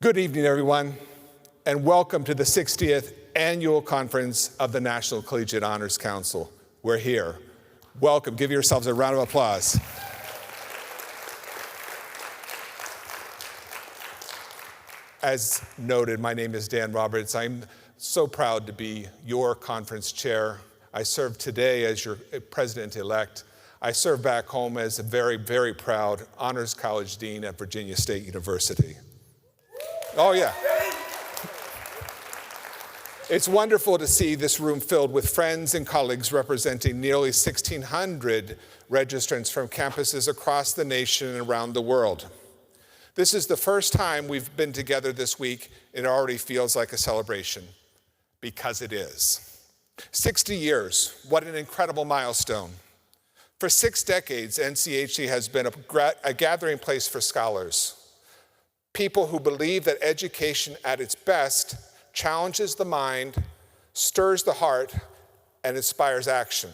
Good evening, everyone, and welcome to the 60th Annual Conference of the National Collegiate Honors Council. We're here. Welcome. Give yourselves a round of applause. As noted, my name is Dan Roberts. I'm so proud to be your conference chair. I serve today as your president-elect. I serve back home as a very, very proud Honors College Dean at Virginia State University. Oh, yeah. It's wonderful to see this room filled with friends and colleagues representing nearly 1,600 registrants from campuses across the nation and around the world. This is the first time we've been together this week. It already feels like a celebration, because it is. 60 years, what an incredible milestone. For 6 decades, NCHC has been a gathering place for scholars, people who believe that education at its best challenges the mind, stirs the heart, and inspires action.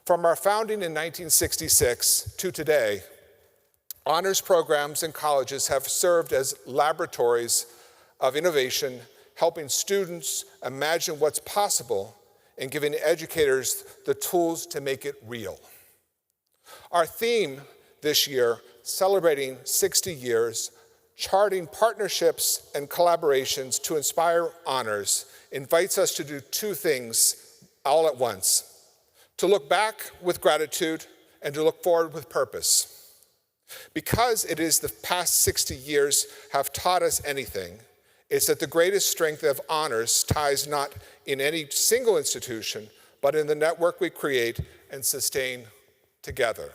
From our founding in 1966 to today, honors programs in colleges have served as laboratories of innovation, helping students imagine what's possible and giving educators the tools to make it real. Our theme this year, celebrating 60 years, charting partnerships and collaborations to inspire honors, invites us to do 2 things all at once: to look back with gratitude and to look forward with purpose. Because it is the past 60 years have taught us anything, it's that the greatest strength of honors ties not in any single institution, but in the network we create and sustain together.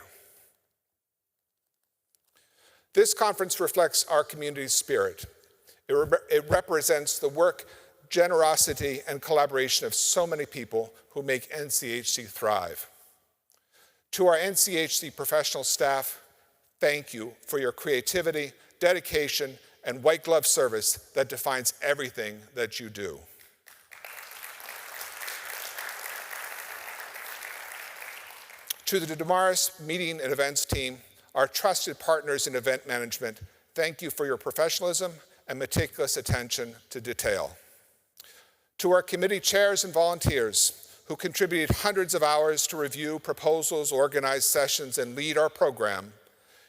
This conference reflects our community's spirit. It represents the work, generosity, and collaboration of so many people who make NCHC thrive. To our NCHC professional staff, thank you for your creativity, dedication, and white glove service that defines everything that you do. To the Damaris Meeting and Events team, our trusted partners in event management, thank you for your professionalism and meticulous attention to detail. To our committee chairs and volunteers who contributed hundreds of hours to review proposals, organize sessions, and lead our program,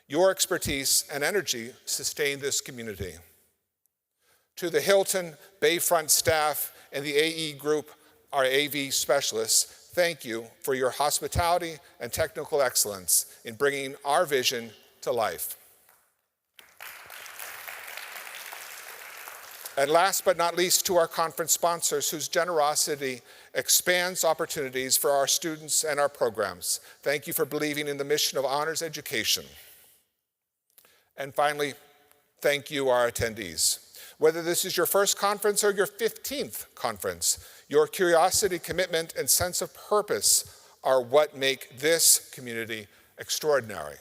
your expertise and energy sustain this community. To the Hilton Bayfront staff and the AE group, our AV specialists, thank you for your hospitality and technical excellence in bringing our vision to life. And last but not least, to our conference sponsors whose generosity expands opportunities for our students and our programs. Thank you for believing in the mission of honors education. And finally, thank you, our attendees. Whether this is your first conference or your 15th conference, your curiosity, commitment, and sense of purpose are what make this community extraordinary.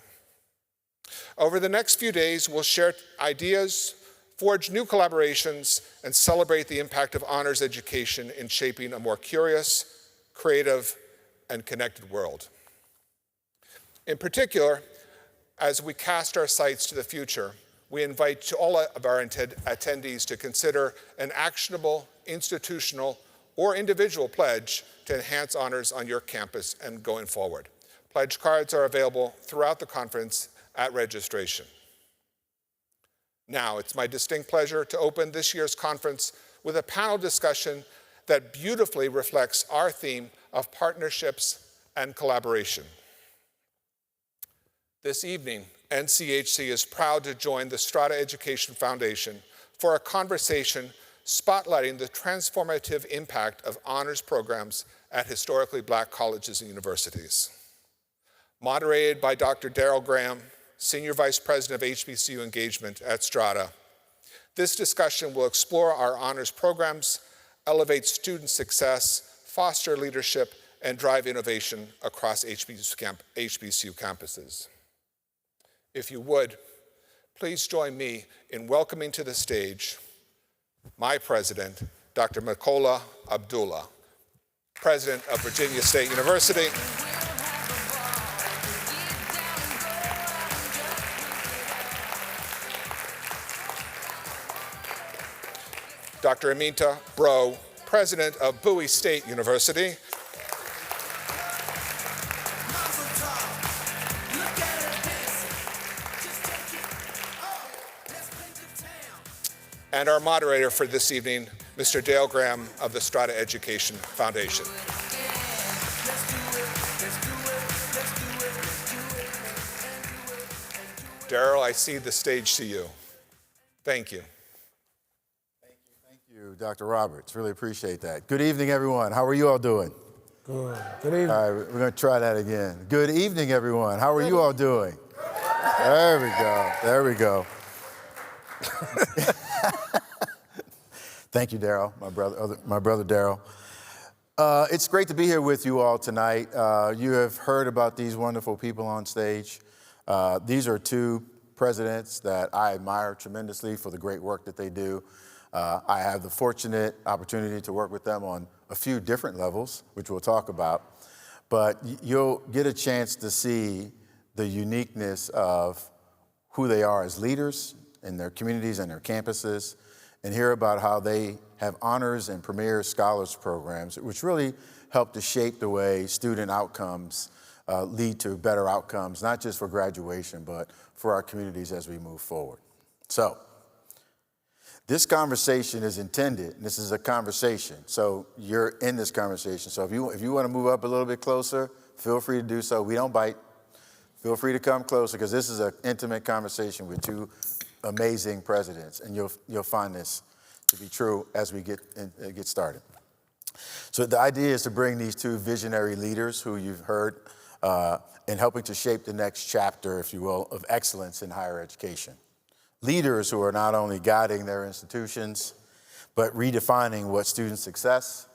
Over the next few days, we'll share ideas, forge new collaborations, and celebrate the impact of honors education in shaping a more curious, creative, and connected world. In particular, as we cast our sights to the future, we invite all of our attendees to consider an actionable, institutional, or individual pledge to enhance honors on your campus and going forward. Pledge cards are available throughout the conference at registration. Now, it's my distinct pleasure to open this year's conference with a panel discussion that beautifully reflects our theme of partnerships and collaboration. This evening, NCHC is proud to join the Strada Education Foundation for a conversation spotlighting the transformative impact of honors programs at historically Black colleges and universities. Moderated by Dr. Daryl A, Senior Vice President of HBCU Engagement at Strada, this discussion will explore our honors programs, elevate student success, foster leadership, and drive innovation across HBCU campuses. If you would, please join me in welcoming to the stage my president, Dr. Makola Abdullah, president of Virginia State University. Dr. Aminta Bro, President of Bowie State University. And our moderator for this evening, Mr. Daryl Graham of the Strada Education Foundation. Daryl, I cede the stage to you. Thank you. Thank you, Dr. Roberts. Really appreciate that. Good evening, everyone. How are you all doing? Good. Good evening. All right, we're going to try that again. Good evening, everyone. How are you all doing? There we go. There we go. Thank you, Daryl, my brother Daryl. It's great to be here with you all tonight. You have heard about these wonderful people on stage. These are two presidents that I admire tremendously for the great work that they do. I have the fortunate opportunity to work with them on a few different levels, which we'll talk about. But you'll get a chance to see the uniqueness of who they are as leaders in their communities and their campuses, and hear about how they have honors and premier scholars programs, which really help to shape the way student outcomes lead to better outcomes, not just for graduation, but for our communities as we move forward. So, this conversation is intended, and this is a conversation, so you're in this conversation. So if you want to move up a little bit closer, feel free to do so. We don't bite. Feel free to come closer, because this is an intimate conversation with two amazing presidents, and you'll find this to be true as we get started. So the idea is to bring these two visionary leaders who you've heard in helping to shape the next chapter, if you will, of excellence in higher education. Leaders who are not only guiding their institutions, but redefining what student success,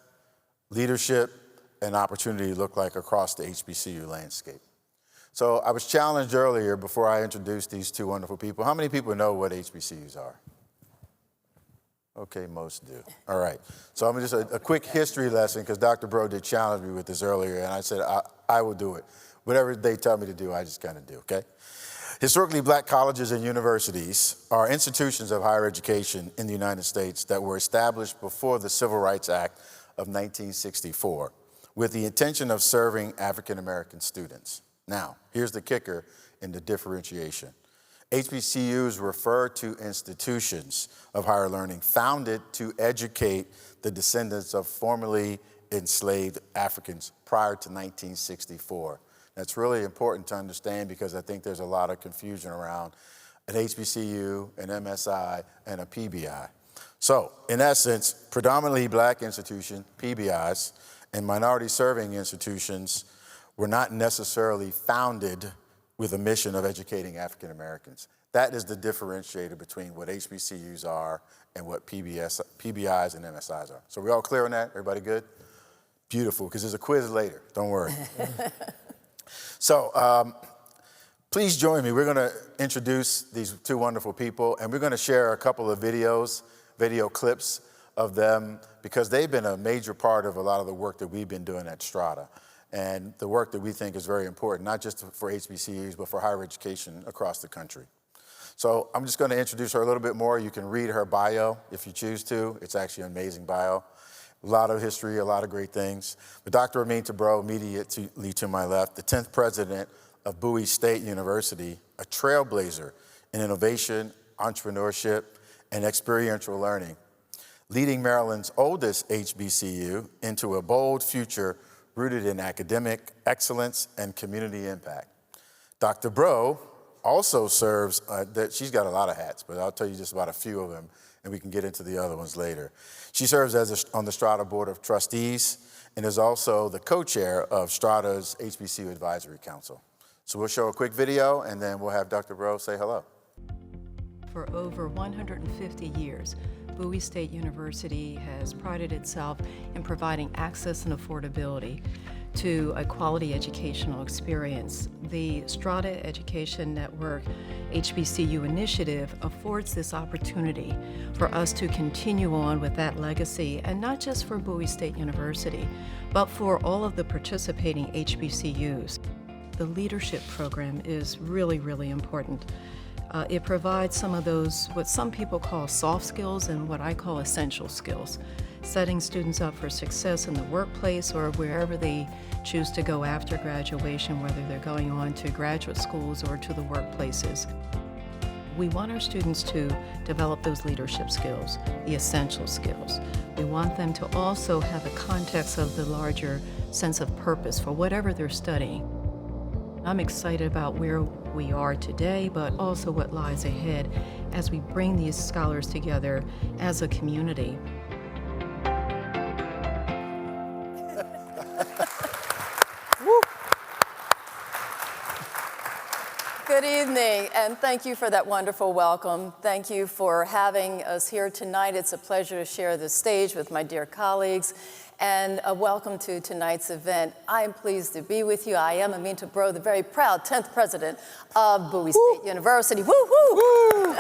leadership, and opportunity look like across the HBCU landscape. So I was challenged earlier before I introduced these two wonderful people. How many people know what HBCUs are? Okay, most do. All right. So I'm just a quick history lesson, because Dr. Bro did challenge me with this earlier, and I said I will do it. Whatever they tell me to do, I just kind of do, okay? Historically, black colleges and universities are institutions of higher education in the United States that were established before the Civil Rights Act of 1964 with the intention of serving African American students. Now, here's the kicker in the differentiation. HBCUs refer to institutions of higher learning founded to educate the descendants of formerly enslaved Africans prior to 1964. That's really important to understand, because I think there's a lot of confusion around an HBCU, an MSI, and a PBI. So, in essence, predominantly black institutions, PBIs, and minority-serving institutions were not necessarily founded with a mission of educating African Americans. That is the differentiator between what HBCUs are and what PBIs and MSIs are. So we all clear on that? Everybody good? Beautiful, because there's a quiz later. Don't worry. So please join me. We're going to introduce these two wonderful people, and we're going to share a couple of video clips of them, because they've been a major part of a lot of the work that we've been doing at Strada, and the work that we think is very important, not just for HBCUs, but for higher education across the country. So I'm just going to introduce her a little bit more. You can read her bio if you choose to. It's actually an amazing bio. A lot of history, a lot of great things. But Dr. Aminta Bro, immediately to my left, the 10th president of Bowie State University, a trailblazer in innovation, entrepreneurship, and experiential learning, leading Maryland's oldest HBCU into a bold future rooted in academic excellence and community impact. Dr. Bro also serves, she's got a lot of hats, but I'll tell you just about a few of them, and we can get into the other ones later. She serves on the Strada Board of Trustees and is also the co-chair of Strada's HBCU Advisory Council. So we'll show a quick video, and then we'll have Dr. Bro say hello. For over 150 years, Bowie State University has prided itself in providing access and affordability to a quality educational experience. The Strada Education Network HBCU initiative affords this opportunity for us to continue on with that legacy, and not just for Bowie State University, but for all of the participating HBCUs. The leadership program is really, really important. It provides some of those, what some people call soft skills and what I call essential skills, setting students up for success in the workplace or wherever they choose to go after graduation, whether they're going on to graduate schools or to the workplaces. We want our students to develop those leadership skills, the essential skills. We want them to also have a context of the larger sense of purpose for whatever they're studying. I'm excited about where we are today, but also what lies ahead as we bring these scholars together as a community. Good evening, and thank you for that wonderful welcome. Thank you for having us here tonight. It's a pleasure to share the stage with my dear colleagues, and a welcome to tonight's event. I am pleased to be with you. I am Aminta Bro, the very proud 10th president of Bowie State University. Woo, woo!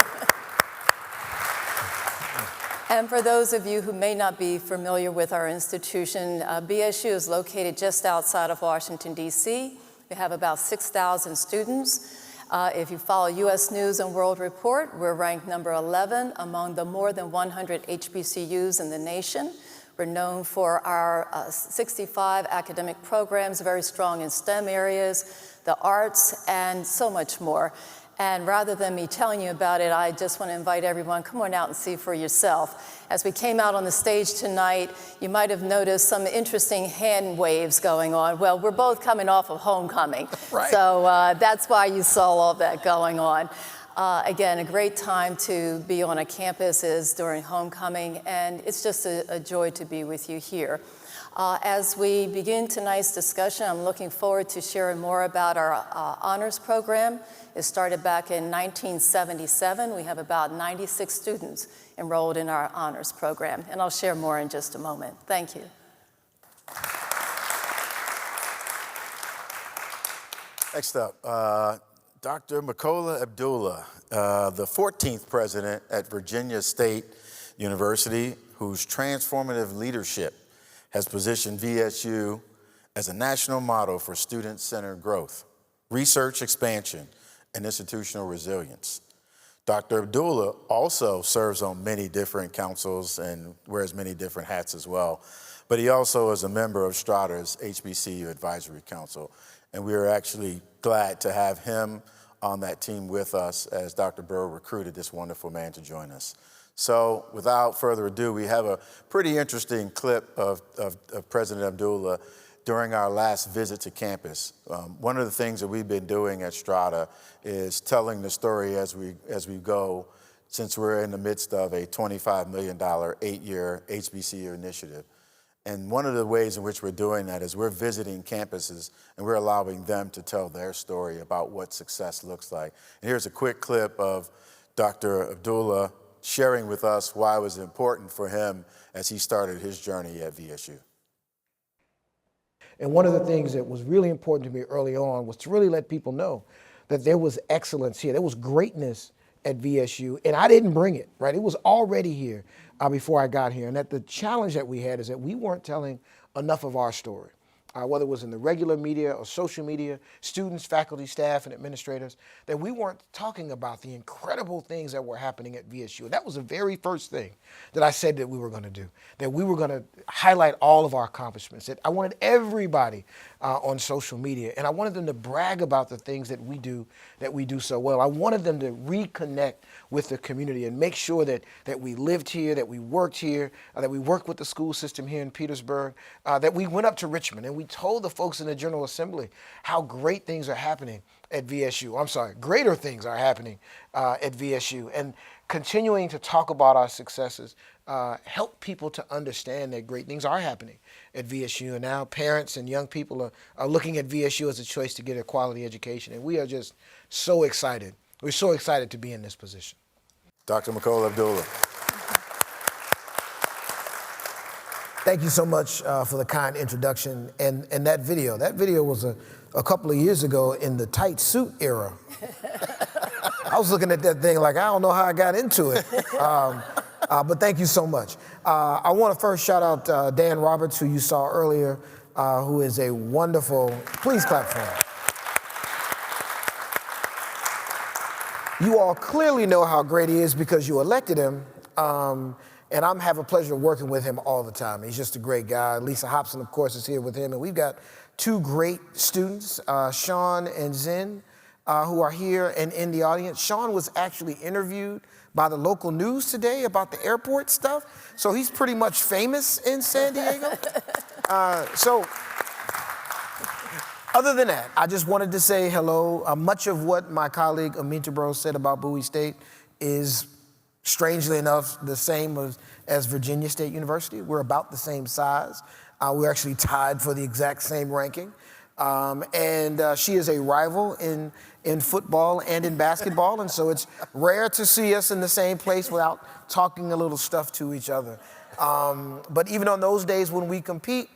And for those of you who may not be familiar with our institution, BSU is located just outside of Washington, D.C. We have about 6,000 students. If you follow U.S. News and World Report, we're ranked number 11 among the more than 100 HBCUs in the nation. We're known for our 65 academic programs, very strong in STEM areas, the arts, and so much more. And rather than me telling you about it, I just want to invite everyone, come on out and see for yourself. As we came out on the stage tonight, you might have noticed some interesting hand waves going on. Well, we're both coming off of homecoming. Right. So that's why you saw all that going on. Again, a great time to be on a campus is during homecoming, and it's just a joy to be with you here. As we begin tonight's discussion, I'm looking forward to sharing more about our honors program. It started back in 1977. We have about 96 students enrolled in our honors program, and I'll share more in just a moment. Thank you. Next up, Dr. Makola Abdullah, the 14th president at Virginia State University, whose transformative leadership has positioned VSU as a national model for student-centered growth, research expansion, and institutional resilience. Dr. Abdullah also serves on many different councils and wears many different hats as well, but he also is a member of Strada's HBCU Advisory Council, and we are actually glad to have him on that team with us as Dr. Burr recruited this wonderful man to join us. So without further ado, we have a pretty interesting clip of President Abdullah during our last visit to campus. One of the things that we've been doing at Strada is telling the story as we go, since we're in the midst of a $25 million 8-year HBCU initiative. And one of the ways in which we're doing that is we're visiting campuses and we're allowing them to tell their story about what success looks like. And here's a quick clip of Dr. Abdullah sharing with us why it was important for him as he started his journey at VSU. And one of the things that was really important to me early on was to really let people know that there was excellence here. There was greatness at VSU, and I didn't bring it, right? It was already here before I got here. And that the challenge that we had is that we weren't telling enough of our story. Whether it was in the regular media or social media, students, faculty, staff, and administrators, that we weren't talking about the incredible things that were happening at VSU. And that was the very first thing that I said that we were going to do, that we were going to highlight all of our accomplishments. That I wanted everybody on social media, and I wanted them to brag about the things that we do so well. I wanted them to reconnect with the community and make sure that we lived here, that we worked here, that we worked with the school system here in Petersburg, that we went up to Richmond and we told the folks in the General Assembly how great things are happening at VSU. I'm sorry, greater things are happening at VSU. And continuing to talk about our successes help people to understand that great things are happening at VSU. And now parents and young people are looking at VSU as a choice to get a quality education. And we are just so excited. We're so excited to be in this position. Dr. Makola Abdullah. Thank you so much for the kind introduction. And that video was a couple of years ago in the tight suit era. I was looking at that thing like, I don't know how I got into it. But thank you so much. I want to first shout out Dan Roberts, who you saw earlier, who is a wonderful, please clap for him. You all clearly know how great he is because you elected him. And I'm having a pleasure of working with him all the time. He's just a great guy. Lisa Hobson, of course, is here with him. And we've got two great students, Sean and Zen, who are here and in the audience. Sean was actually interviewed by the local news today about the airport stuff. So he's pretty much famous in San Diego. Other than that, I just wanted to say hello. Much of what my colleague Aminta Bro said about Bowie State is, strangely enough, the same as Virginia State University. We're about the same size. We're actually tied for the exact same ranking. She is a rival in football and in basketball, and so it's rare to see us in the same place without talking a little stuff to each other. But even on those days when we compete,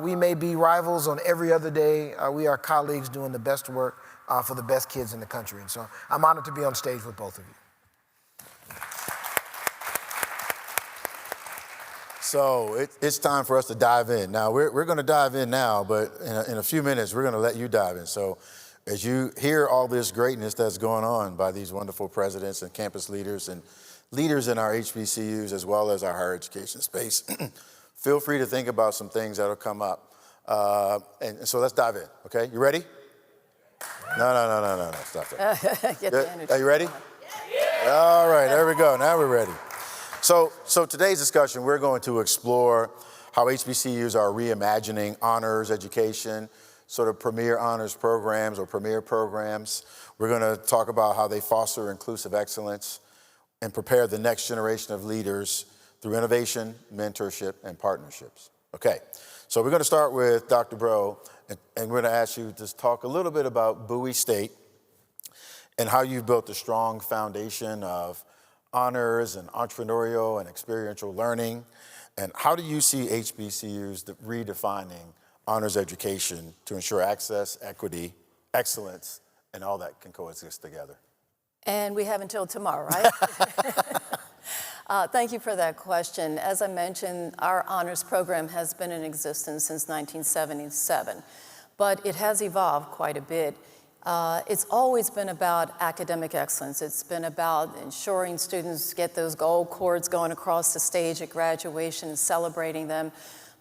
we may be rivals. On every other day, we are colleagues doing the best work for the best kids in the country. And so I'm honored to be on stage with both of you. So it's time for us to dive in. Now, we're going to dive in now, but in a few minutes, we're going to let you dive in. So as you hear all this greatness that's going on by these wonderful presidents and campus leaders and leaders in our HBCUs as well as our higher education space, feel free to think about some things that'll come up. And so let's dive in, okay? You ready? No, stop that. Get the energy. Are you ready? All right, there we go. Now we're ready. So today's discussion, we're going to explore how HBCUs are reimagining honors education, sort of premier honors programs or premier programs. We're going to talk about how they foster inclusive excellence and prepare the next generation of leaders through innovation, mentorship, and partnerships. Okay, so we're going to start with Dr. Bro, and we're going to ask you to talk a little bit about Bowie State and how you've built a strong foundation of honors and entrepreneurial and experiential learning. And how do you see HBCUs redefining honors education to ensure access, equity, excellence, and all that can coexist together? And we have until tomorrow, right? Thank you for that question. As I mentioned, our honors program has been in existence since 1977, but it has evolved quite a bit. It's always been about academic excellence. It's been about ensuring students get those gold cords going across the stage at graduation and celebrating them.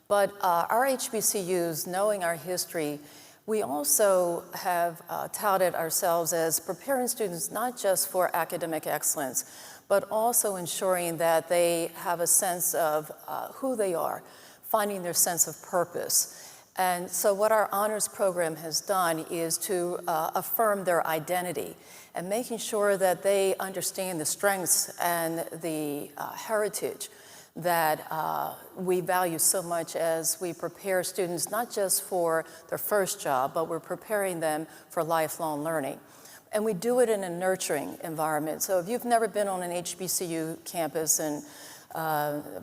But our HBCUs, knowing our history, we also have touted ourselves as preparing students not just for academic excellence, but also ensuring that they have a sense of who they are, finding their sense of purpose. And so what our honors program has done is to affirm their identity and making sure that they understand the strengths and the heritage that we value so much as we prepare students not just for their first job, but we're preparing them for lifelong learning. And we do it in a nurturing environment. So if you've never been on an HBCU campus, and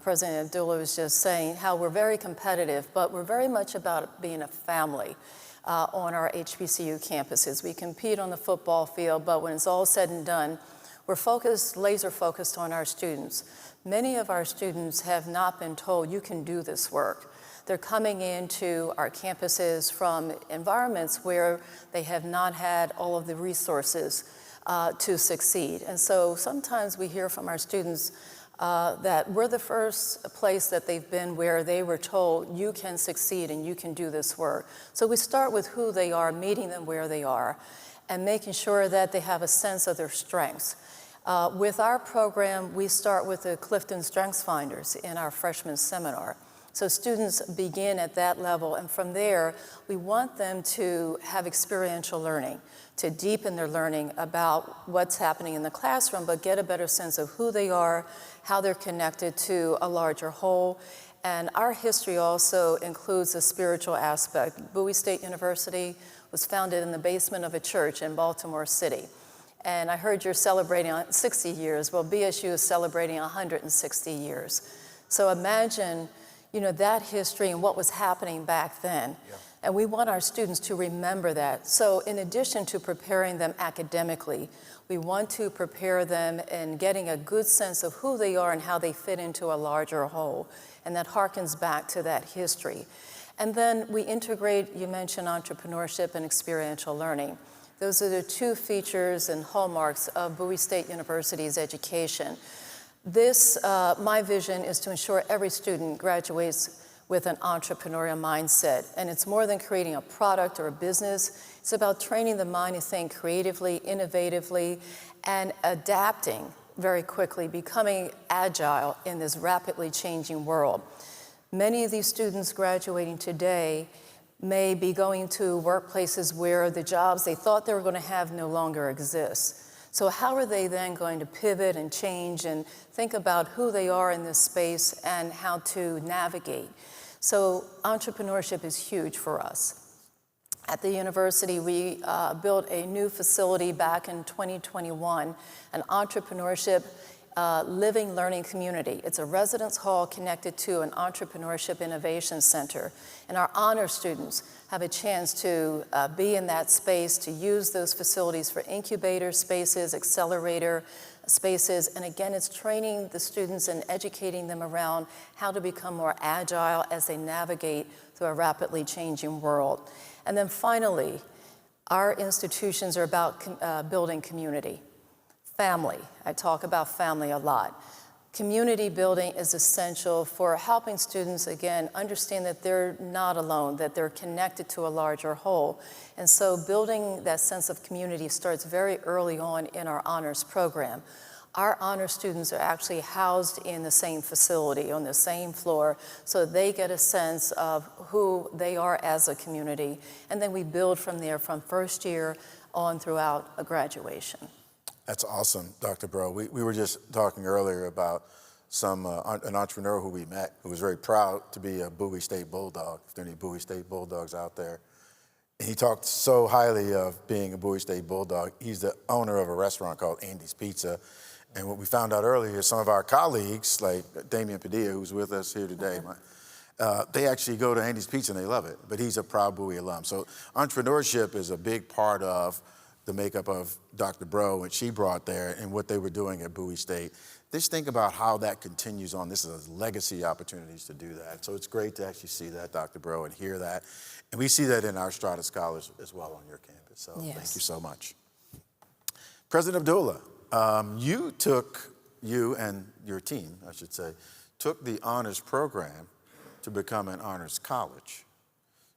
President Abdullah was just saying how we're very competitive, but we're very much about being a family on our HBCU campuses. We compete on the football field, but when it's all said and done, we're laser focused on our students. Many of our students have not been told, you can do this work. They're coming into our campuses from environments where they have not had all of the resources to succeed. And so sometimes we hear from our students that we're the first place that they've been where they were told, you can succeed and you can do this work. So we start with who they are, meeting them where they are, and making sure that they have a sense of their strengths. With our program, we start with the Clifton Strengths Finders in our freshman seminar. So students begin at that level, and from there, we want them to have experiential learning, to deepen their learning about what's happening in the classroom, but get a better sense of who they are, how they're connected to a larger whole. And our history also includes a spiritual aspect. Bowie State University was founded in the basement of a church in Baltimore City. And I heard you're celebrating 60 years. Well, BSU is celebrating 160 years. So imagine, that history and what was happening back then. Yeah. And we want our students to remember that. So in addition to preparing them academically, we want to prepare them in getting a good sense of who they are and how they fit into a larger whole. And that harkens back to that history. And then we integrate, you mentioned entrepreneurship and experiential learning. Those are the two features and hallmarks of Bowie State University's education. This, my vision is to ensure every student graduates with an entrepreneurial mindset. And it's more than creating a product or a business. It's about training the mind to think creatively, innovatively, and adapting very quickly, becoming agile in this rapidly changing world. Many of these students graduating today may be going to workplaces where the jobs they thought they were going to have no longer exist. So how are they then going to pivot and change and think about who they are in this space and how to navigate? So entrepreneurship is huge for us. At the university, we built a new facility back in 2021, an entrepreneurship living learning community. It's a residence hall connected to an entrepreneurship innovation center. And our honor students have a chance to be in that space, to use those facilities for incubator spaces, accelerator spaces. And again, it's training the students and educating them around how to become more agile as they navigate through a rapidly changing world. And then finally, our institutions are about building community. Family, I talk about family a lot. Community building is essential for helping students, again, understand that they're not alone, that they're connected to a larger whole. And so building that sense of community starts very early on in our honors program. Our honor students are actually housed in the same facility, on the same floor, so they get a sense of who they are as a community. And then we build from there, from first year on throughout a graduation. That's awesome, Dr. Bro. We were just talking earlier about an entrepreneur who we met who was very proud to be a Bowie State Bulldog, if there are any Bowie State Bulldogs out there. And he talked so highly of being a Bowie State Bulldog. He's the owner of a restaurant called Andy's Pizza. And what we found out earlier is some of our colleagues, like Damian Padilla, who's with us here today, they actually go to Andy's Pizza and they love it, but he's a proud Bowie alum. So entrepreneurship is a big part of the makeup of Dr. Bro and she brought there and what they were doing at Bowie State. Just think about how that continues on. This is a legacy opportunities to do that. So it's great to actually see that, Dr. Bro, and hear that. And we see that in our Strada Scholars as well on your campus. So Yes. Thank you so much. President Abdullah, you and your team, I should say, took the honors program to become an honors college.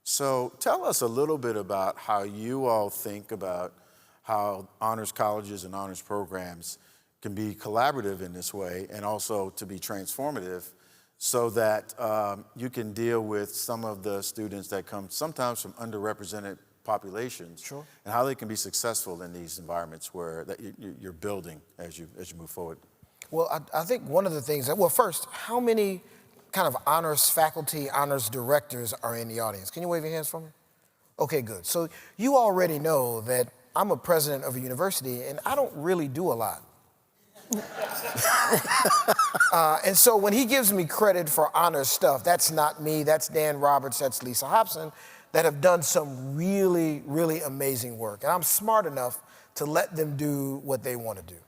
So tell us a little bit about how you all think about how honors colleges and honors programs can be collaborative in this way and also to be transformative so that you can deal with some of the students that come sometimes from underrepresented populations. Sure. And how they can be successful in these environments that you're building as you move forward. Well, I think one of the things well, first, how many kind of honors faculty, honors directors are in the audience? Can you wave your hands for me? Okay, good. So you already know that I'm a president of a university and I don't really do a lot. And so when he gives me credit for honors stuff, that's not me, that's Dan Roberts, that's Lisa Hobson, that have done some really, really amazing work. And I'm smart enough to let them do what they want to do.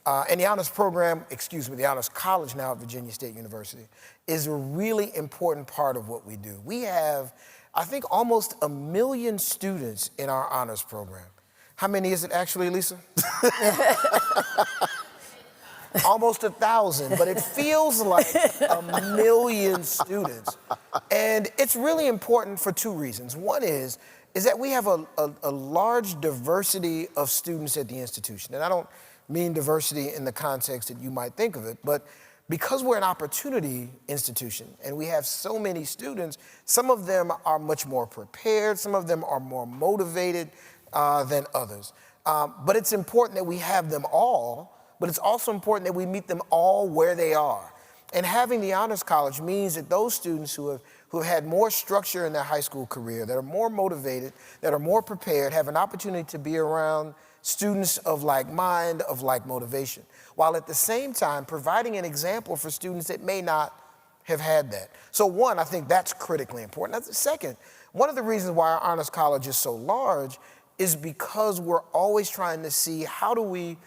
And the honors program, the honors college now at Virginia State University is a really important part of what we do. We have, I think, almost 1 million students in our honors program. How many is it actually, Lisa? Almost 1,000, but it feels like 1 million students. And it's really important for two reasons. One is that we have a large diversity of students at the institution. And I don't mean diversity in the context that you might think of it, but because we're an opportunity institution and we have so many students, some of them are much more prepared, some of them are more motivated than others. But it's important that we have them all, but it's also important that we meet them all where they are. And having the Honors College means that those students who have had more structure in their high school career, that are more motivated, that are more prepared, have an opportunity to be around students of like mind, of like motivation, while at the same time providing an example for students that may not have had that. So one, I think that's critically important. Second, one of the reasons why our Honors College is so large is because we're always trying to see how do we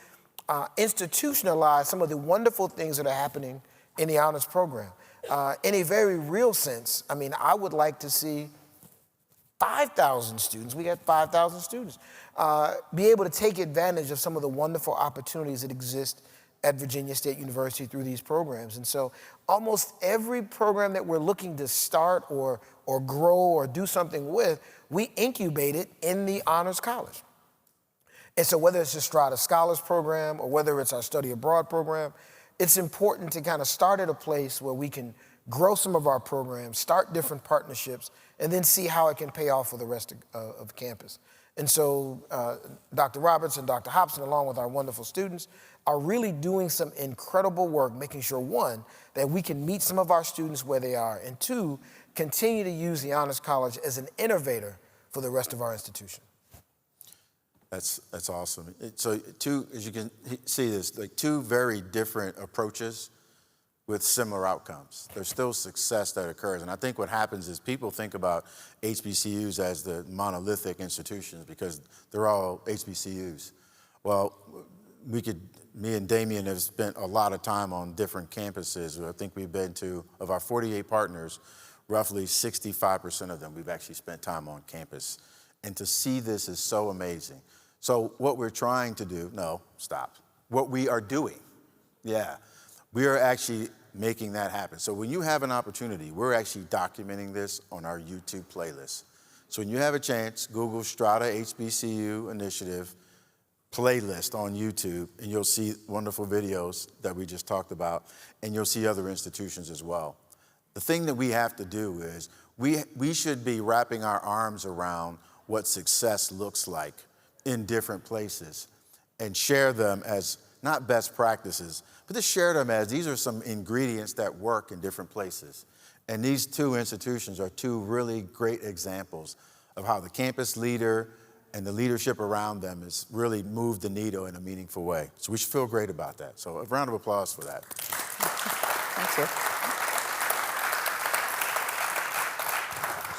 institutionalize some of the wonderful things that are happening in the honors program. In a very real sense, I mean, I would like to see 5,000 students, we got 5,000 students, be able to take advantage of some of the wonderful opportunities that exist at Virginia State University through these programs. And so almost every program that we're looking to start or grow or do something with, we incubate it in the Honors College. And so whether it's the Strada Scholars Program or whether it's our Study Abroad program, it's important to kind of start at a place where we can grow some of our programs, start different partnerships, and then see how it can pay off for the rest of campus. And so Dr. Roberts and Dr. Hobson, along with our wonderful students, are really doing some incredible work, making sure, one, that we can meet some of our students where they are, and two, continue to use the Honors College as an innovator for the rest of our institution. That's awesome. So as you can see, this like two very different approaches with similar outcomes. There's still success that occurs. And I think what happens is people think about HBCUs as the monolithic institutions because they're all HBCUs. Well, me and Damien have spent a lot of time on different campuses. I think we've been to, of our 48 partners, roughly 65% of them we've actually spent time on campus. And to see this is so amazing. So what we're trying to do, what we are doing, we are actually making that happen. So when you have an opportunity, we're actually documenting this on our YouTube playlist. So when you have a chance, Google Strada HBCU Initiative playlist on YouTube, and you'll see wonderful videos that we just talked about, and you'll see other institutions as well. The thing that we have to do is we should be wrapping our arms around what success looks like in different places and share them as not best practices, but just share them as these are some ingredients that work in different places. And these two institutions are two really great examples of how the campus leader and the leadership around them has really moved the needle in a meaningful way. So we should feel great about that. So a round of applause for that. Thank you.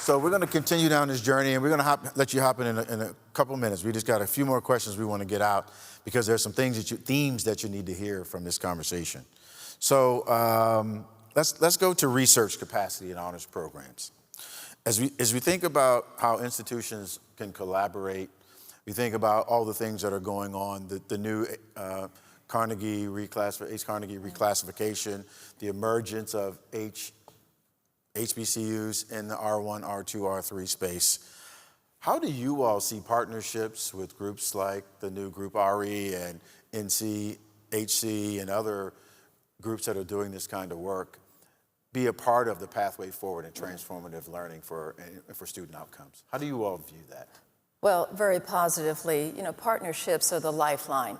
So we're going to continue down this journey, and we're going to let you hop in a couple minutes. We just got a few more questions we want to get out because there's some themes that you need to hear from this conversation. So let's go to research capacity in honors programs. As we think about how institutions can collaborate, we think about all the things that are going on, the new Carnegie reclassification, the emergence of HBCUs in the R1, R2, R3 space. How do you all see partnerships with groups like the new group RE and NCHC and other groups that are doing this kind of work be a part of the pathway forward in transformative learning for student outcomes? How do you all view that? Well, very positively. You know, partnerships are the lifeline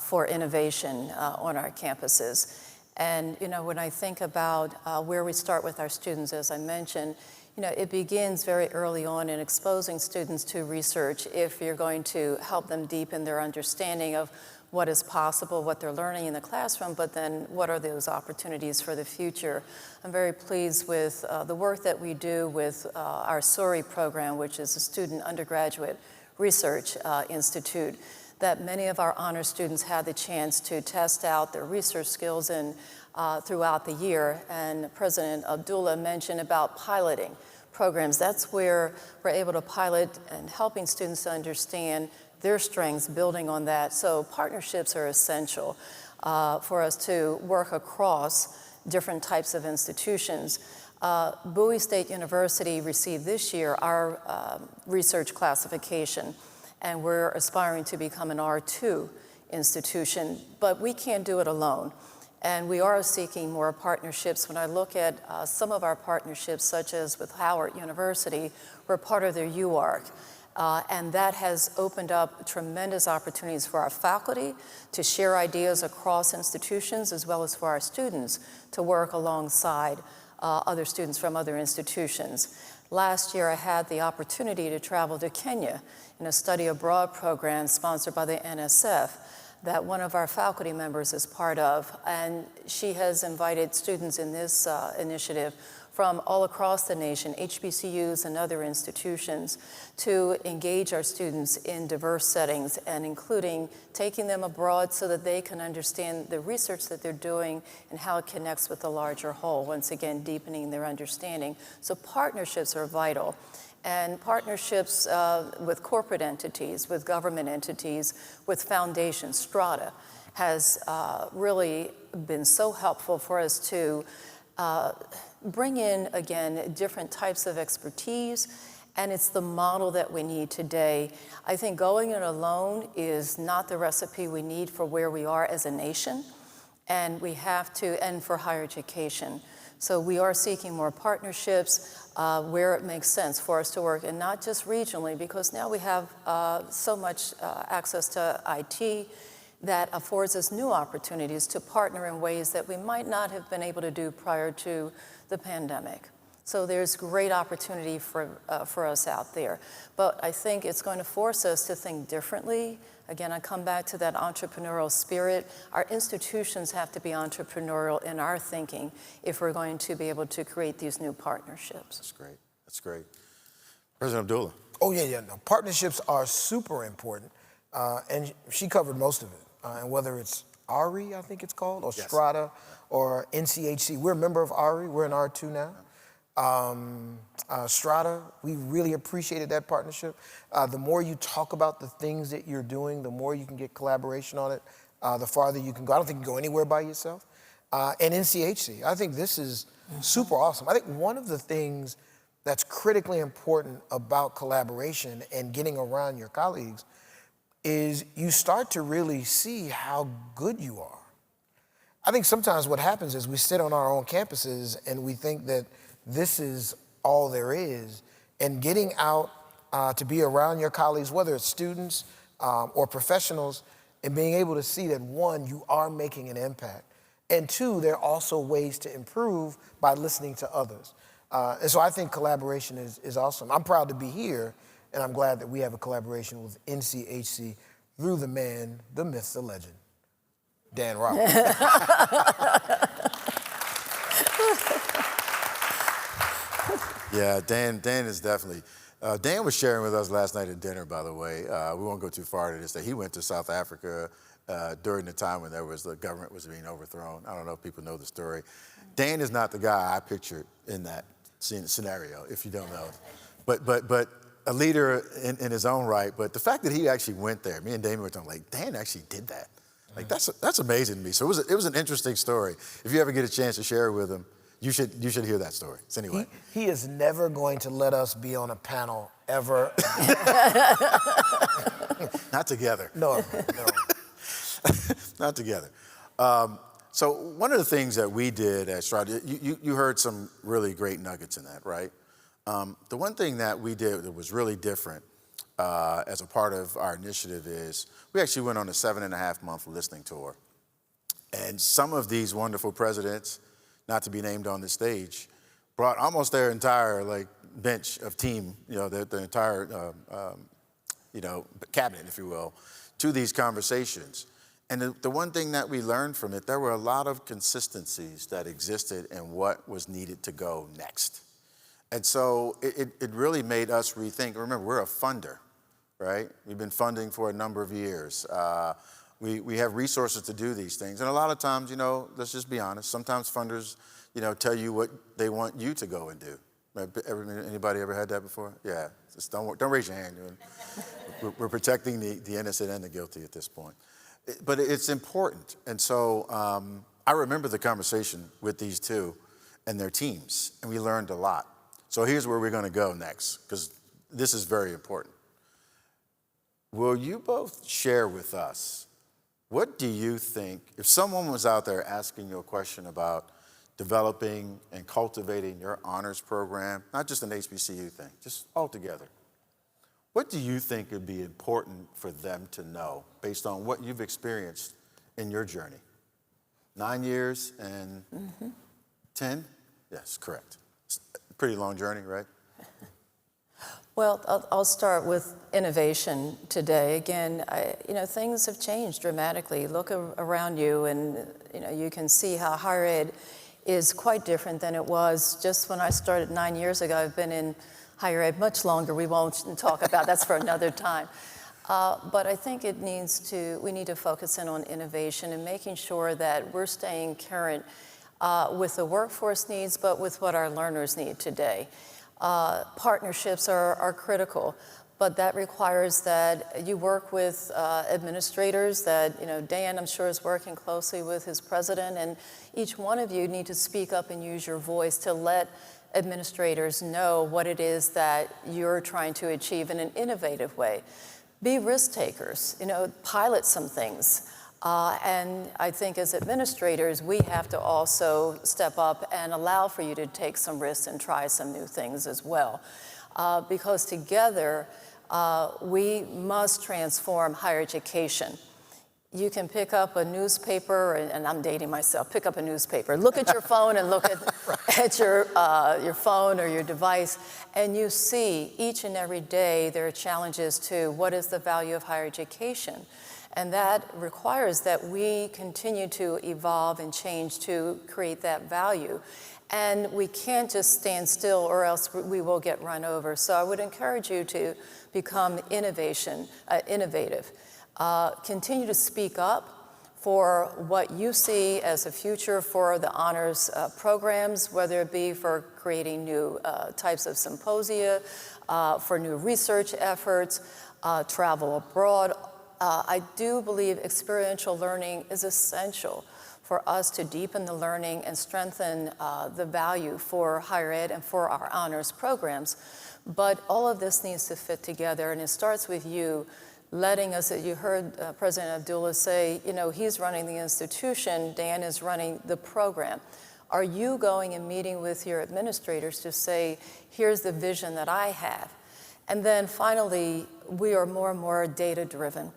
for innovation on our campuses. And, you know, when I think about where we start with our students, as I mentioned, you know, it begins very early on in exposing students to research if you're going to help them deepen their understanding of what is possible, what they're learning in the classroom, but then what are those opportunities for the future. I'm very pleased with the work that we do with our SORI program, which is a Student Undergraduate Research Institute, that many of our honor students had the chance to test out their research skills in throughout the year. And President Abdullah mentioned about piloting programs. That's where we're able to pilot and helping students to understand their strengths, building on that. So partnerships are essential for us to work across different types of institutions. Bowie State University received this year our research classification, and we're aspiring to become an R2 institution, but we can't do it alone. And we are seeking more partnerships. When I look at some of our partnerships, such as with Howard University, we're part of their UARC. And that has opened up tremendous opportunities for our faculty to share ideas across institutions, as well as for our students to work alongside other students from other institutions. Last year, I had the opportunity to travel to Kenya in a study abroad program sponsored by the NSF that one of our faculty members is part of. And she has invited students in this initiative from all across the nation, HBCUs and other institutions, to engage our students in diverse settings and including taking them abroad so that they can understand the research that they're doing and how it connects with the larger whole, once again, deepening their understanding. So partnerships are vital. and partnerships with corporate entities, with government entities, with foundations. Strada has really been so helpful for us to bring in, again, different types of expertise, and it's the model that we need today. I think going it alone is not the recipe we need for where we are as a nation, and we have to, and for higher education. So we are seeking more partnerships where it makes sense for us to work, and not just regionally, because now we have so much access to IT that affords us new opportunities to partner in ways that we might not have been able to do prior to the pandemic. So there's great opportunity for us out there. But I think it's going to force us to think differently. Again, I come back to that entrepreneurial spirit. Our institutions have to be entrepreneurial in our thinking if we're going to be able to create these new partnerships. That's great. That's great. President Abdullah. Oh, yeah. No. Partnerships are super important, and she covered most of it. And whether it's ARI, I think it's called, or Yes. Strada, or NCHC. We're a member of ARI. We're in R2 now. Strada, we really appreciated that partnership. The more you talk about the things that you're doing, the more you can get collaboration on it, the farther you can go. I don't think you can go anywhere by yourself. And NCHC, I think this is super awesome. I think one of the things that's critically important about collaboration and getting around your colleagues is you start to really see how good you are. I think sometimes what happens is we sit on our own campuses and we think that this is all there is, and getting out to be around your colleagues, whether it's students or professionals, and being able to see that, one, you are making an impact, and two, there are also ways to improve by listening to others. And so I think collaboration is awesome. I'm proud to be here, and I'm glad that we have a collaboration with NCHC through the man, the myth, the legend, Dan Roberts. Yeah, Dan is definitely. Dan was sharing with us last night at dinner, by the way. We won't go too far to this, that he went to South Africa during the time when the government was being overthrown. I don't know if people know the story. Dan is not the guy I pictured in that scenario, if you don't know. But a leader in his own right. But the fact that he actually went there, me and Damon were talking, like, Dan actually did that. Like, that's amazing to me. So it was an interesting story. If you ever get a chance to share it with him, you should hear that story. So anyway. He is never going to let us be on a panel ever. Not together. No. Not together. So one of the things that we did at Strada, you heard some really great nuggets in that, right? The one thing that we did that was really different as a part of our initiative is we actually went on a 7.5-month listening tour. And some of these wonderful presidents, not to be named on the stage, brought almost their entire bench of team, the entire cabinet, if you will, to these conversations. And the one thing that we learned from it, there were a lot of consistencies that existed in what was needed to go next. And so it really made us rethink. Remember, we're a funder, right? We've been funding for a number of years. We have resources to do these things. And a lot of times, let's just be honest, sometimes funders, tell you what they want you to go and do. Anybody ever had that before? Yeah, just don't raise your hand. We're protecting the innocent and the guilty at this point. But it's important. And so I remember the conversation with these two and their teams, and we learned a lot. So here's where we're going to go next, because this is very important. Will you both share with us, what do you think, if someone was out there asking you a question about developing and cultivating your honors program, not just an HBCU thing, just altogether, what do you think would be important for them to know based on what you've experienced in your journey? 9 years and 10? Yes, correct. It's a pretty long journey, right? Well, I'll start with innovation today. Again, things have changed dramatically. Look around you, and you can see how higher ed is quite different than it was just when I started 9 years ago. I've been in higher ed much longer. We won't talk about that's for another time. But I think we need to focus in on innovation and making sure that we're staying current with the workforce needs, but with what our learners need today. partnerships are critical. But that requires that you work with administrators that, Dan, I'm sure, is working closely with his president, and each one of you need to speak up and use your voice to let administrators know what it is that you're trying to achieve in an innovative way. Be risk takers, pilot some things. And I think as administrators, we have to also step up and allow for you to take some risks and try some new things as well. Because together, we must transform higher education. You can pick up a newspaper, and I'm dating myself, pick up a newspaper, look at your phone and look at your phone or your device, and you see each and every day there are challenges to what is the value of higher education. And that requires that we continue to evolve and change to create that value. And we can't just stand still or else we will get run over. So I would encourage you to become innovative. Continue to speak up for what you see as a future for the honors programs, whether it be for creating new types of symposia, for new research efforts, travel abroad. I do believe experiential learning is essential for us to deepen the learning and strengthen the value for higher ed and for our honors programs. But all of this needs to fit together, and it starts with you letting us, you heard President Abdullah say, he's running the institution, Dan is running the program. Are you going and meeting with your administrators to say, here's the vision that I have? And then finally, we are more and more data-driven.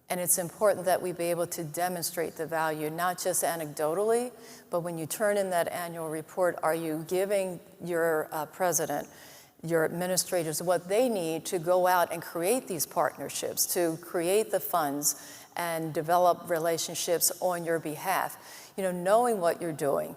And it's important that we be able to demonstrate the value, not just anecdotally, but when you turn in that annual report, are you giving your president, your administrators, what they need to go out and create these partnerships, to create the funds and develop relationships on your behalf? Knowing what you're doing,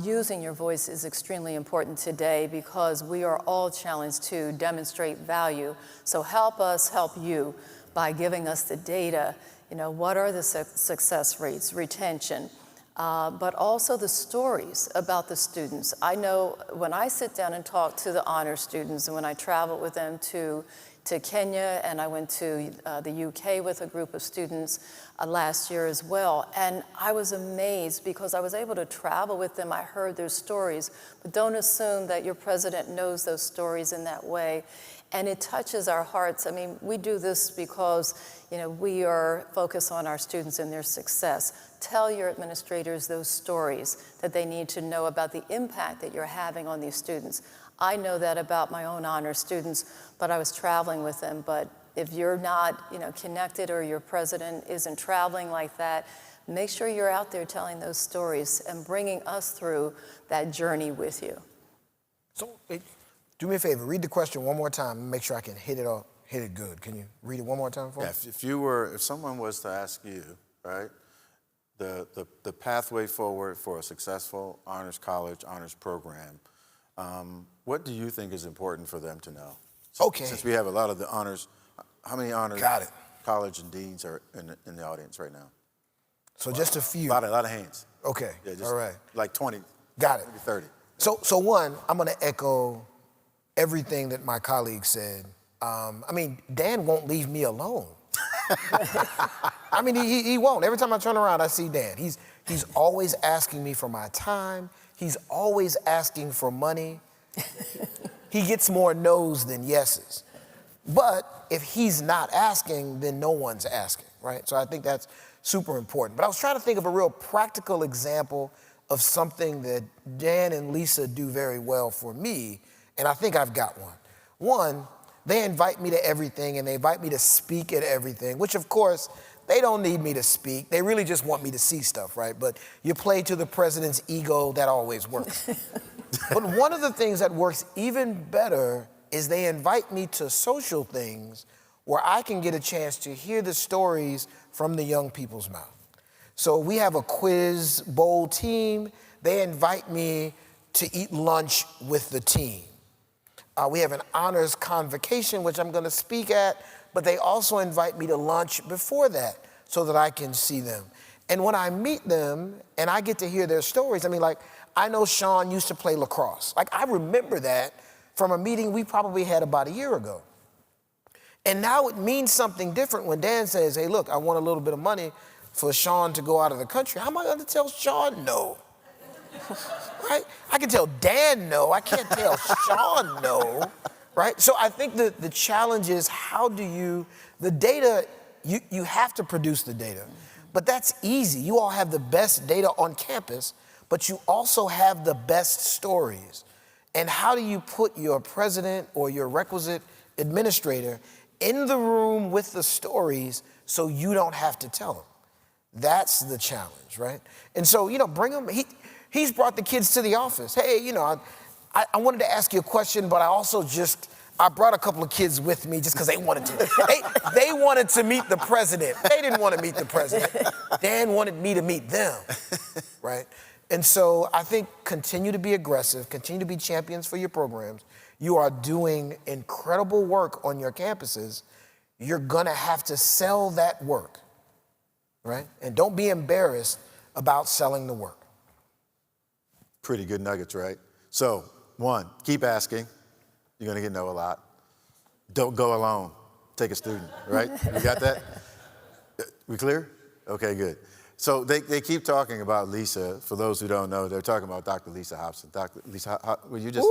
using your voice is extremely important today because we are all challenged to demonstrate value. So help us help you by giving us the data, what are the success rates, retention, but also the stories about the students. I know when I sit down and talk to the honor students, and when I travel with them to Kenya, and I went to the UK with a group of students last year as well, and I was amazed because I was able to travel with them. I heard their stories, but don't assume that your president knows those stories in that way. And it touches our hearts. I mean, we do this because, we are focused on our students and their success. Tell your administrators those stories that they need to know about the impact that you're having on these students. I know that about my own honor students, but I was traveling with them. But if you're not, connected or your president isn't traveling like that, make sure you're out there telling those stories and bringing us through that journey with you. So, do me a favor, read the question one more time and make sure I can hit it good. Can you read it one more time for me? Yeah, if someone was to ask you, right, the pathway forward for a successful honors college, honors program, what do you think is important for them to know? Okay. Since we have a lot of the honors, how many honors college and deans are in the audience right now? So just a few. A lot of hands. Okay, Yeah, just all right. Like 20. Got it. Maybe 30. So one, I'm gonna echo everything that my colleague said. Dan won't leave me alone. He won't. Every time I turn around, I see Dan. He's always asking me for my time. He's always asking for money. He gets more no's than yeses. But if he's not asking, then no one's asking, right? So I think that's super important. But I was trying to think of a real practical example of something that Dan and Lisa do very well for me, and I think I've got one. One, they invite me to everything, and they invite me to speak at everything, which, of course, they don't need me to speak. They really just want me to see stuff, right? But you play to the president's ego, that always works. But one of the things that works even better is they invite me to social things where I can get a chance to hear the stories from the young people's mouth. So we have a quiz bowl team. They invite me to eat lunch with the team. We have an honors convocation, which I'm going to speak at, but they also invite me to lunch before that so that I can see them. And when I meet them and I get to hear their stories, I know Sean used to play lacrosse. I remember that from a meeting we probably had about a year ago. And now it means something different when Dan says, hey, look, I want a little bit of money for Sean to go out of the country. How am I going to tell Sean no? Right? I can tell Dan no. I can't tell Sean no. Right? So I think the challenge is how do you, the data, you have to produce the data. But that's easy. You all have the best data on campus, but you also have the best stories. And how do you put your president or your requisite administrator in the room with the stories so you don't have to tell them? That's the challenge, right? And so, bring them. He's brought the kids to the office. Hey, I wanted to ask you a question, but I brought a couple of kids with me just because they wanted to. They wanted to meet the president. They didn't want to meet the president. Dan wanted me to meet them, right? And so I think continue to be aggressive, continue to be champions for your programs. You are doing incredible work on your campuses. You're going to have to sell that work, right? And don't be embarrassed about selling the work. Pretty good nuggets, right? So, one, keep asking. You're going to get no a lot. Don't go alone. Take a student, right? You got that? We clear? Okay, good. So they keep talking about Lisa. For those who don't know, they're talking about Dr. Lisa Hobson. Dr. Lisa, will you just...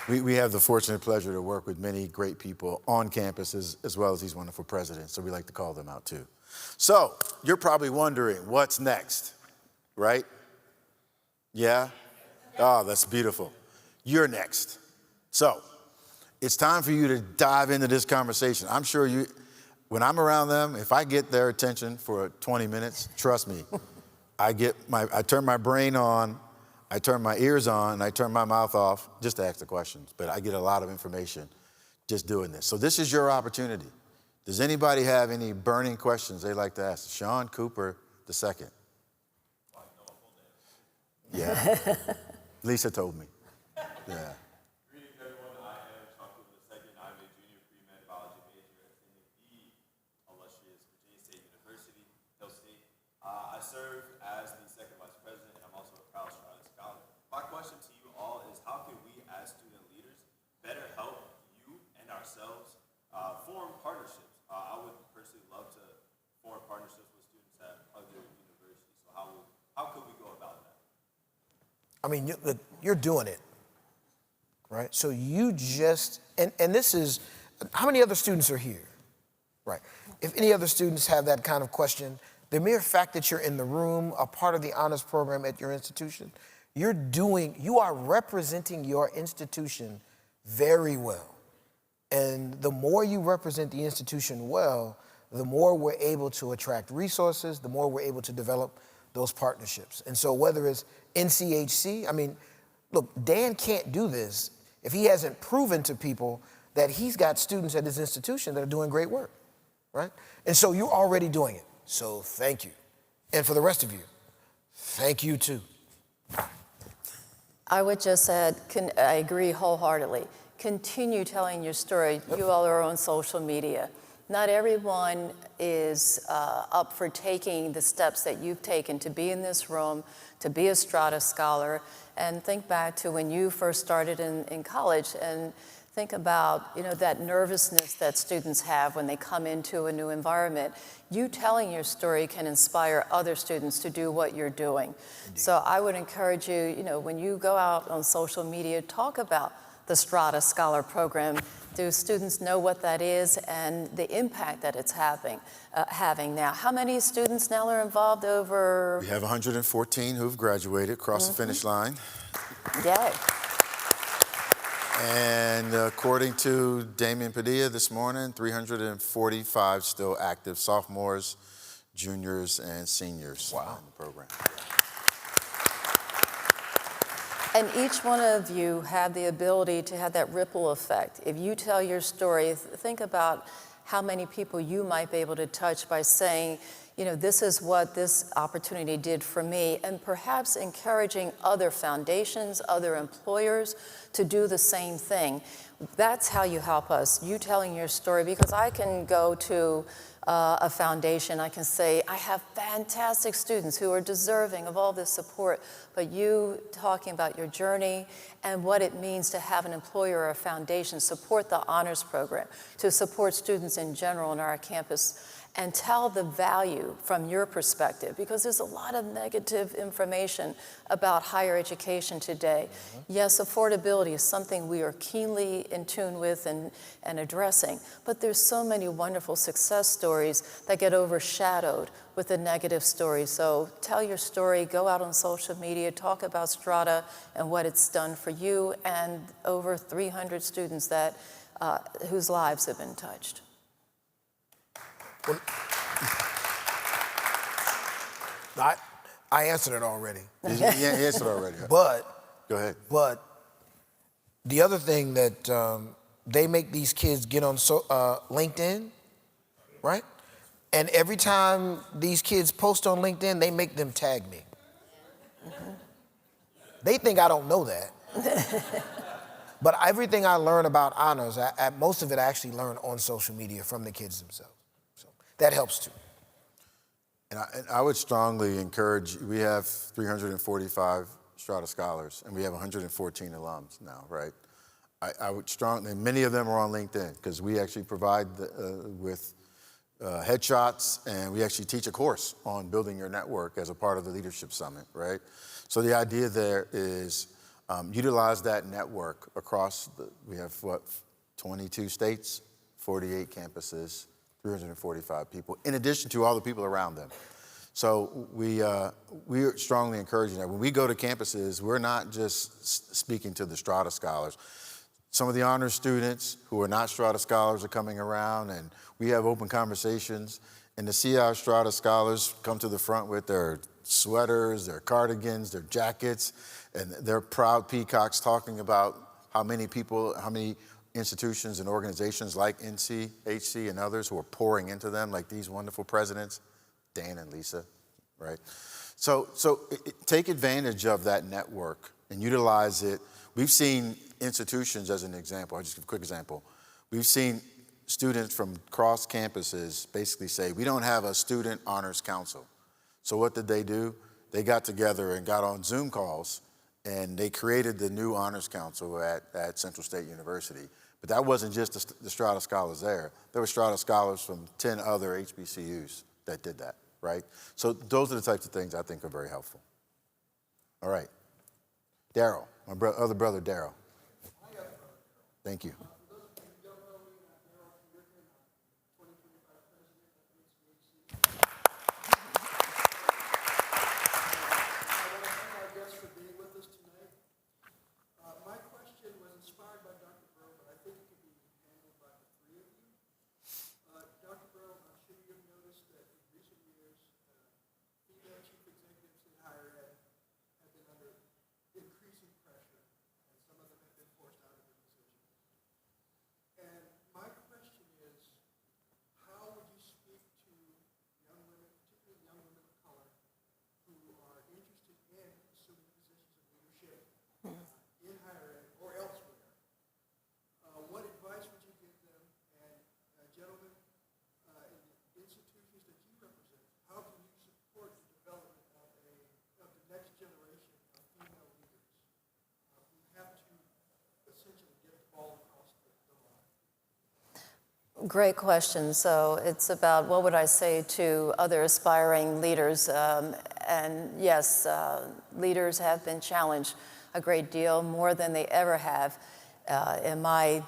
We have the fortunate pleasure to work with many great people on campuses as well as these wonderful presidents, so we like to call them out too. So you're probably wondering, what's next, right? Yeah? Oh, that's beautiful. You're next. So it's time for you to dive into this conversation. I'm sure when I'm around them, if I get their attention for 20 minutes, trust me, I turn my brain on, I turn my ears on, and I turn my mouth off just to ask the questions. But I get a lot of information just doing this. So this is your opportunity. Does anybody have any burning questions they'd like to ask? Sean Cooper II. Yeah. Lisa told me. Yeah. Greetings, everyone. I am Sean Cooper II. I'm a junior pre-med biology major attending the illustrious Virginia State University, Hill State. I serve as the second vice president, and I'm also a proud Strada scholar. My question to you all is, how can we, as student leaders, better help you and ourselves form partnerships? I would personally love to form partnerships with students at other universities. So how could we go about that? I mean, you're doing it, right? So you just, and this is, how many other students are here, right? If any other students have that kind of question, the mere fact that you're in the room, a part of the honors program at your institution, you are representing your institution very well. And the more you represent the institution well, the more we're able to attract resources, the more we're able to develop those partnerships. And so whether it's NCHC, I mean, look, Dan can't do this if he hasn't proven to people that he's got students at his institution that are doing great work, right? And so you're already doing it. So thank you. And for the rest of you, thank you too. I would just add, I agree wholeheartedly. Continue telling your story. You all are on social media. Not everyone is up for taking the steps that you've taken to be in this room, to be a Strada scholar, and think back to when you first started in college and think about that nervousness that students have when they come into a new environment. You telling your story can inspire other students to do what you're doing. Indeed. So I would encourage you, when you go out on social media, talk about the Strada Scholar Program. Do students know what that is and the impact that it's having now? How many students now are involved over? We have 114 who've graduated, crossed the finish line. Yay. And according to Damian Padilla this morning, 345 still active sophomores, juniors, and seniors in the program. And each one of you have the ability to have that ripple effect. If you tell your story, think about how many people you might be able to touch by saying, this is what this opportunity did for me, and perhaps encouraging other foundations, other employers to do the same thing. That's how you help us, you telling your story, because I can go to a foundation, I can say, I have fantastic students who are deserving of all this support, but you talking about your journey and what it means to have an employer or a foundation support the honors program, to support students in general on our campus, and tell the value from your perspective, because there's a lot of negative information about higher education today. Yes, affordability is something we are keenly in tune with and addressing, but there's so many wonderful success stories that get overshadowed with the negative stories. So tell your story, go out on social media, talk about Strada and what it's done for you and over 300 students that, whose lives have been touched. Well, I answered it already. You answered already. But Go ahead. But the other thing that they make these kids get on LinkedIn, right? And every time these kids post on LinkedIn, they make them tag me. They think I don't know that. But everything I learn about honors, most of it I actually learn on social media from the kids themselves. So that helps too. And I would strongly encourage, we have 345 Strada Scholars, and we have 114 alums now, right? I would strongly, and many of them are on LinkedIn, because we actually provide with headshots, and we actually teach a course on building your network as a part of the Leadership Summit, right? So the idea there is utilize that network across, we have, 22 states, 48 campuses, 345 people, in addition to all the people around them. So we are strongly encouraging that. When we go to campuses, we're not just speaking to the Strada Scholars. Some of the honors students who are not Strada Scholars are coming around, and we have open conversations. And to see our Strada Scholars come to the front with their sweaters, their cardigans, their jackets, and they're proud peacocks talking about how many people, how many institutions and organizations like NCHC and others who are pouring into them, like these wonderful presidents, Dan and Lisa, right? So take advantage of that network and utilize it. We've seen institutions, as an example, I'll just give a quick example. We've seen students from cross campuses basically say, we don't have a student honors council. So what did they do? They got together and got on Zoom calls, and they created the new honors council at Central State University. But that wasn't just the Strada Scholars there. There were Strada Scholars from 10 other HBCUs that did that, right? So those are the types of things I think are very helpful. All right. Daryl, my other brother, Daryl. Thank you. Great question. So it's about what would I say to other aspiring leaders? And yes, leaders have been challenged a great deal, more than they ever have in my,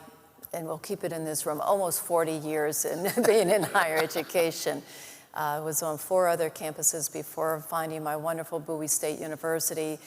and we'll keep it in this room, almost 40 years in being in higher education. I was on 4 other campuses before finding my wonderful Bowie State University.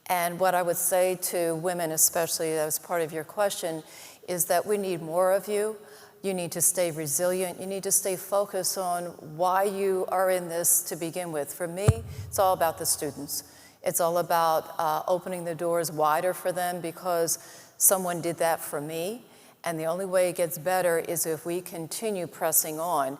And what I would say to women, especially as part of your question, is that we need more of you. You need to stay resilient. You need to stay focused on why you are in this to begin with. For me, it's all about the students. It's all about opening the doors wider for them, because someone did that for me. And the only way it gets better is if we continue pressing on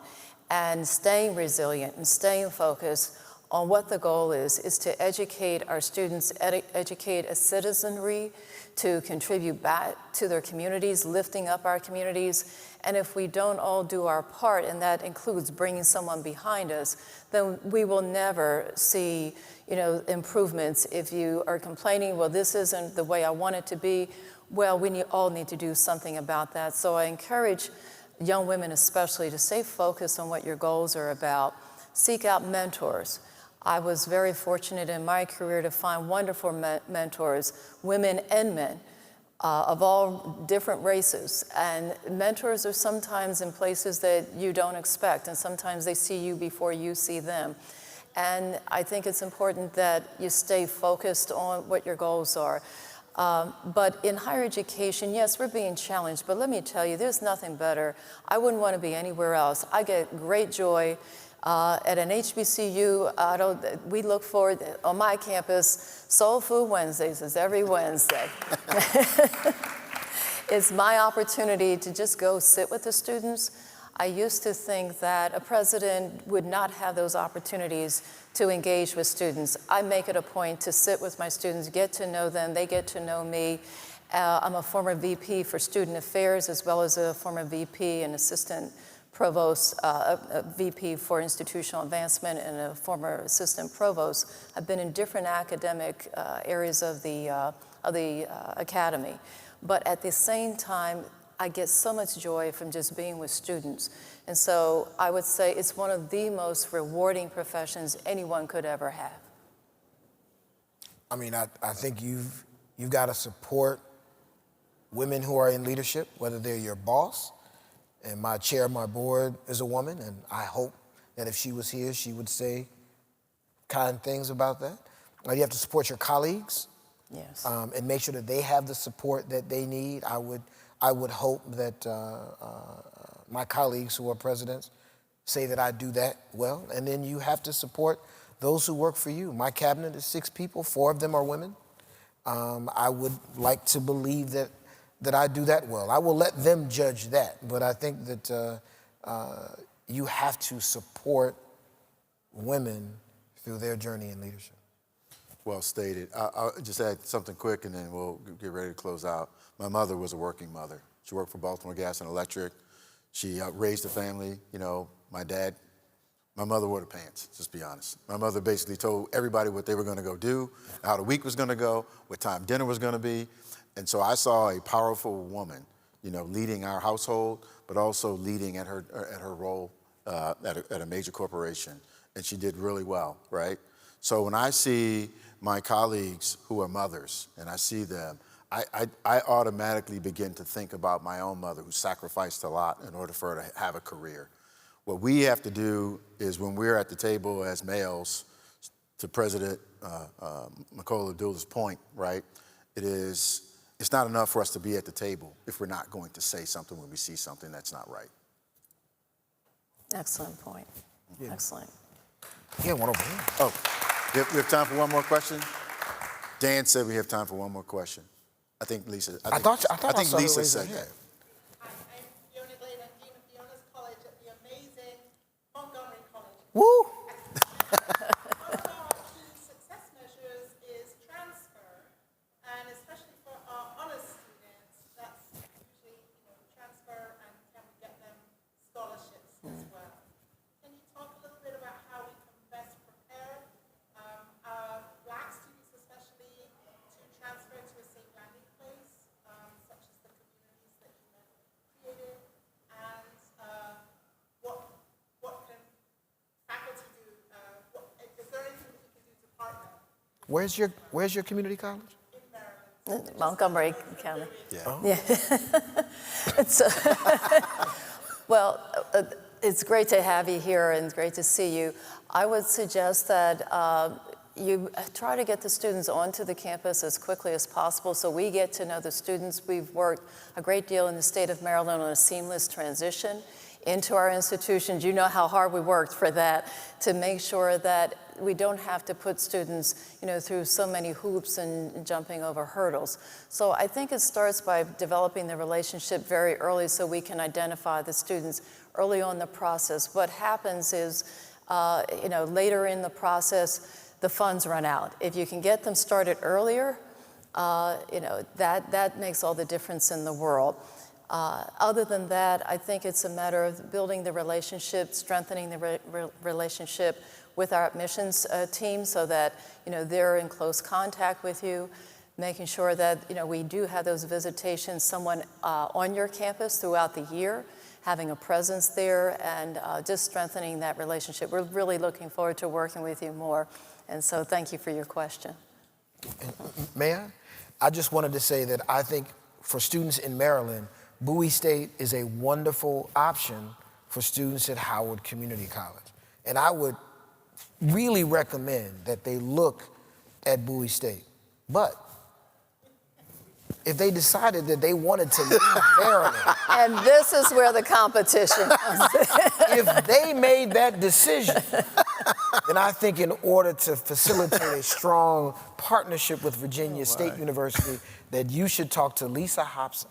and staying resilient and staying focused on what the goal is to educate our students, educate a citizenry, to contribute back to their communities, lifting up our communities. And if we don't all do our part, and that includes bringing someone behind us, then we will never see, improvements. If you are complaining, well, this isn't the way I want it to be, well, we all need to do something about that. So I encourage young women especially to stay focused on what your goals are about. Seek out mentors. I was very fortunate in my career to find wonderful mentors, women and men, of all different races. And mentors are sometimes in places that you don't expect, and sometimes they see you before you see them. And I think it's important that you stay focused on what your goals are. But in higher education, yes, we're being challenged, but let me tell you, there's nothing better. I wouldn't want to be anywhere else. I get great joy at an HBCU. We look forward, on my campus, Soul Food Wednesdays is every Wednesday. It's my opportunity to just go sit with the students. I used to think that a president would not have those opportunities to engage with students. I make it a point to sit with my students, get to know them, they get to know me. I'm a former VP for Student Affairs, as well as a former VP and assistant provost, a VP for institutional advancement, and a former assistant provost. I've been in different academic areas of the academy. But at the same time, I get so much joy from just being with students. And so I would say it's one of the most rewarding professions anyone could ever have. I mean, I think you've got to support women who are in leadership, whether they're your boss. And my chair of my board is a woman, and I hope that if she was here, she would say kind things about that. You have to support your colleagues. Yes. And make sure that they have the support that they need. I would hope that my colleagues who are presidents say that I do that well. And then you have to support those who work for you. My cabinet is 6 people, 4 of them are women. I would like to believe that I do that well. I will let them judge that, but I think that you have to support women through their journey in leadership. Well stated. I'll just add something quick and then we'll get ready to close out. My mother was a working mother. She worked for Baltimore Gas and Electric. She raised a family. My mother wore the pants, just be honest. My mother basically told everybody what they were going to go do, how the week was going to go, what time dinner was going to be. And so I saw a powerful woman, leading our household, but also leading at her role at a major corporation. And she did really well, right? So when I see my colleagues who are mothers and I see them, I automatically begin to think about my own mother who sacrificed a lot in order for her to have a career. What we have to do is when we're at the table as males, to President Makola Abdullah's point, right, it's not enough for us to be at the table if we're not going to say something when we see something that's not right. Excellent point. Yeah. Excellent. Yeah, one over here. Oh, we have time for one more question? Dan said we have time for one more question. I think Lisa. I think Lisa said that. I'm Fiona Glenn, I'm Dean of the Honors College at the amazing Montgomery College. Woo! One of our key success measures is transfer, and especially for our honors students, that's usually transfer and can we get them scholarships as well. Can you talk a little bit about how we can best prepare our Black students especially to transfer to a safe landing place, such as the communities that you have created, and what can faculty do? Is there anything that we can do to partner? Where's your community college? In Maryland. Montgomery County. Yeah. Oh. Yeah. Well, it's great to have you here and it's great to see you. I would suggest that you try to get the students onto the campus as quickly as possible so we get to know the students. We've worked a great deal in the state of Maryland on a seamless transition into our institutions. You know how hard we worked for that to make sure that we don't have to put students, through so many hoops and jumping over hurdles. So I think it starts by developing the relationship very early so we can identify the students early on in the process. What happens is later in the process, the funds run out. If you can get them started earlier, that makes all the difference in the world. Other than that, I think it's a matter of building the relationship, strengthening the relationship with our admissions team so that, they're in close contact with you, making sure that, we do have those visitations, someone on your campus throughout the year, having a presence there, and just strengthening that relationship. We're really looking forward to working with you more. And so thank you for your question. Mayor, I just wanted to say that I think for students in Maryland, Bowie State is a wonderful option for students at Howard Community College. And I would really recommend that they look at Bowie State. But if they decided that they wanted to leave Maryland, And this is where the competition comes in. if they made that decision, then I think in order to facilitate a strong partnership with Virginia State University, that you should talk to Lisa Hobson.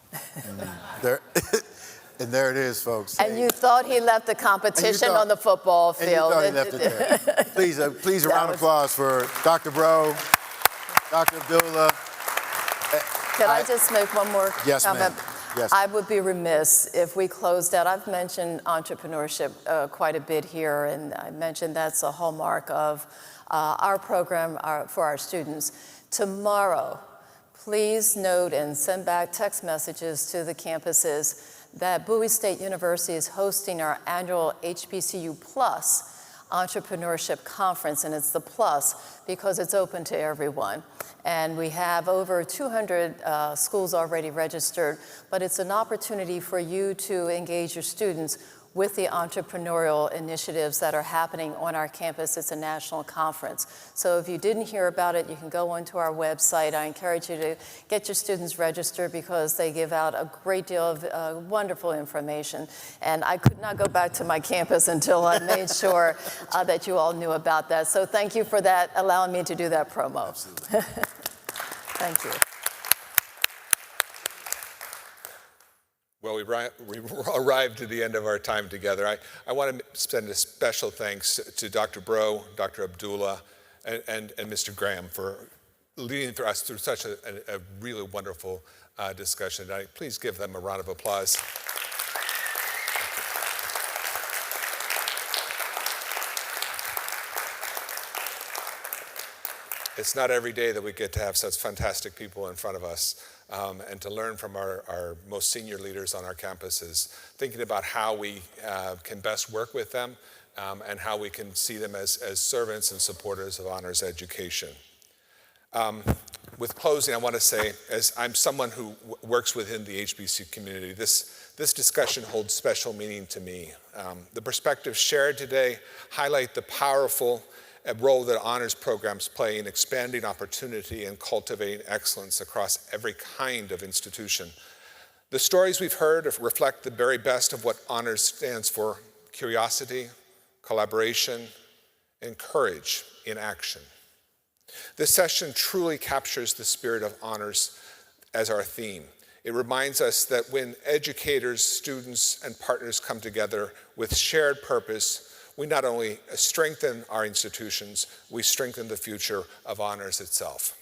And there it is, folks. And you thought he left the competition on the football And you field. thought he left it there. Please, a round of applause for Dr. Bro, Dr. Abdullah. Can I just make one more Yes, ma'am. comment? Yes. I would be remiss if we closed out. I've mentioned entrepreneurship quite a bit here, and I mentioned that's a hallmark of our program for our students. Tomorrow, please note and send back text messages to the campuses that Bowie State University is hosting our annual HBCU Plus Entrepreneurship Conference, and it's the plus because it's open to everyone. And we have over 200 schools already registered, but it's an opportunity for you to engage your students with the entrepreneurial initiatives that are happening on our campus. It's a national conference. So if you didn't hear about it, you can go onto our website. I encourage you to get your students registered because they give out a great deal of wonderful information. And I could not go back to my campus until I made sure that you all knew about that. So thank you for that, allowing me to do that promo. Absolutely. Thank you. Well, we arrived to the end of our time together. I want to send a special thanks to Dr. Bro, Dr. Abdullah, and Mr. Graham for leading us through such a really wonderful discussion tonight. Please give them a round of applause. It's not every day that we get to have such fantastic people in front of us. And to learn from our most senior leaders on our campuses, thinking about how we can best work with them and how we can see them as servants and supporters of honors education. With closing, I want to say, as I'm someone who works within the HBCU community, this discussion holds special meaning to me. The perspectives shared today highlight the powerful role that honors programs play in expanding opportunity and cultivating excellence across every kind of institution. The stories we've heard reflect the very best of what honors stands for: curiosity, collaboration, and courage in action. This session truly captures the spirit of honors as our theme. It reminds us that when educators, students, and partners come together with shared purpose, we not only strengthen our institutions, we strengthen the future of honors itself.